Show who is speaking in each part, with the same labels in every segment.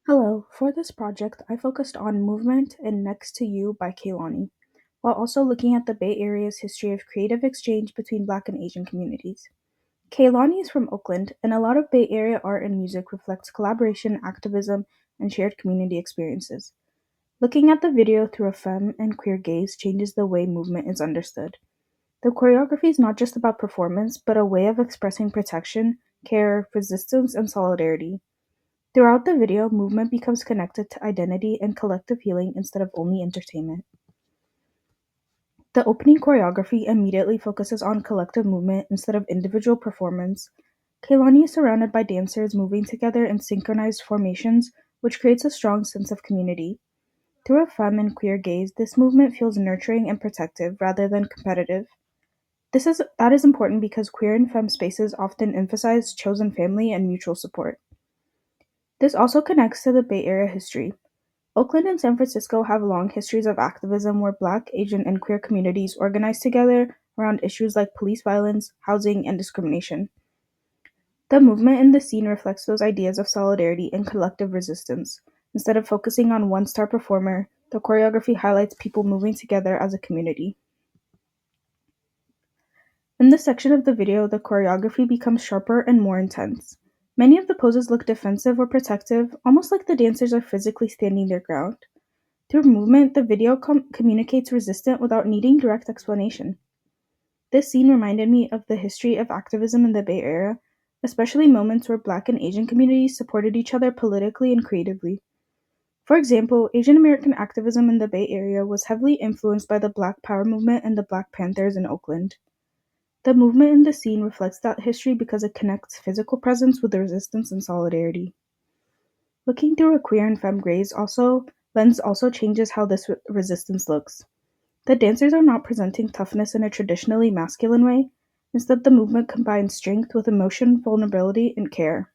Speaker 1: Hello, for this project, I focused on Movement and Next to You by Kehlani, while also looking at the Bay Area's history of creative exchange between Black and Asian communities. Kehlani is from Oakland, and a lot of Bay Area art and music reflects collaboration, activism, and shared community experiences. Looking at the video through a femme and queer gaze changes the way movement is understood. The choreography is not just about performance, but a way of expressing protection, care, resistance, and solidarity. Throughout the video, movement becomes connected to identity and collective healing instead of only entertainment. The opening choreography immediately focuses on collective movement instead of individual performance. Kehlani is surrounded by dancers moving together in synchronized formations, which creates a strong sense of community. Through a femme and queer gaze, this movement feels nurturing and protective rather than competitive. That is important because queer and femme spaces often emphasize chosen family and mutual support. This also connects to the Bay Area history. Oakland and San Francisco have long histories of activism where Black, Asian, and queer communities organize together around issues like police violence, housing, and discrimination. The movement in the scene reflects those ideas of solidarity and collective resistance. Instead of focusing on one star performer, the choreography highlights people moving together as a community. In this section of the video, the choreography becomes sharper and more intense. Many of the poses look defensive or protective, almost like the dancers are physically standing their ground. Through movement, the video communicates resistance without needing direct explanation. This scene reminded me of the history of activism in the Bay Area, especially moments where Black and Asian communities supported each other politically and creatively. For example, Asian American activism in the Bay Area was heavily influenced by the Black Power movement and the Black Panthers in Oakland. The movement in the scene reflects that history because it connects physical presence with resistance and solidarity. Looking through a queer and femme gaze lens also changes how this resistance looks. The dancers are not presenting toughness in a traditionally masculine way. Instead, the movement combines strength with emotion, vulnerability, and care.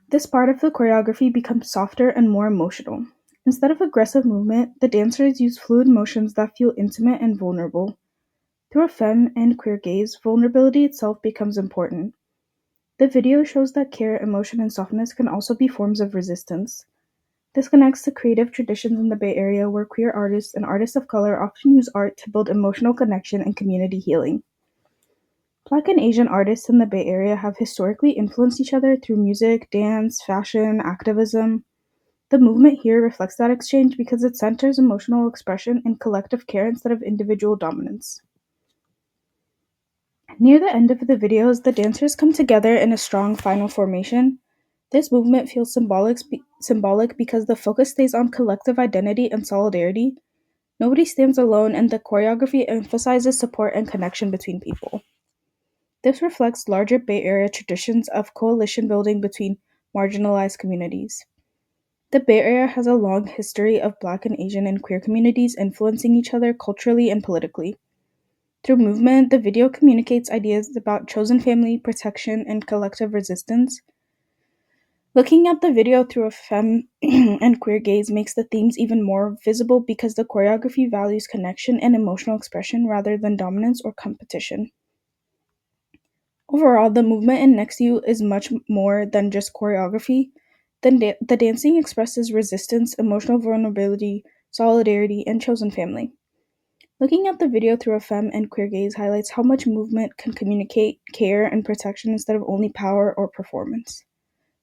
Speaker 1: This part of the choreography becomes softer and more emotional. Instead of aggressive movement, the dancers use fluid motions that feel intimate and vulnerable. Through a femme and queer gaze, vulnerability itself becomes important. The video shows that care, emotion, and softness can also be forms of resistance. This connects to creative traditions in the Bay Area where queer artists and artists of color often use art to build emotional connection and community healing. Black and Asian artists in the Bay Area have historically influenced each other through music, dance, fashion, activism. The movement here reflects that exchange because it centers emotional expression and collective care instead of individual dominance. Near the end of the video, as the dancers come together in a strong final formation, this movement feels symbolic because the focus stays on collective identity and solidarity. Nobody stands alone, and the choreography emphasizes support and connection between people. This reflects larger Bay Area traditions of coalition building between marginalized communities. The Bay Area has a long history of Black and Asian and queer communities influencing each other culturally and politically. Through movement, the video communicates ideas about chosen family, protection, and collective resistance. Looking at the video through a femme and queer gaze makes the themes even more visible because the choreography values connection and emotional expression rather than dominance or competition. Overall, the movement in Next to You is much more than just choreography. The dancing expresses resistance, emotional vulnerability, solidarity, and chosen family. Looking at the video through a femme and queer gaze highlights how much movement can communicate care and protection instead of only power or performance.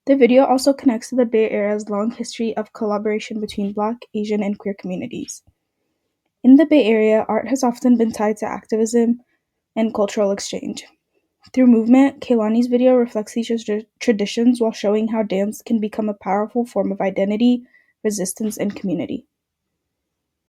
Speaker 1: The video also connects to the Bay Area's long history of collaboration between Black, Asian, and queer communities. In the Bay Area, art has often been tied to activism and cultural exchange. Through movement, Kehlani's video reflects these traditions while showing how dance can become a powerful form of identity, resistance, and community.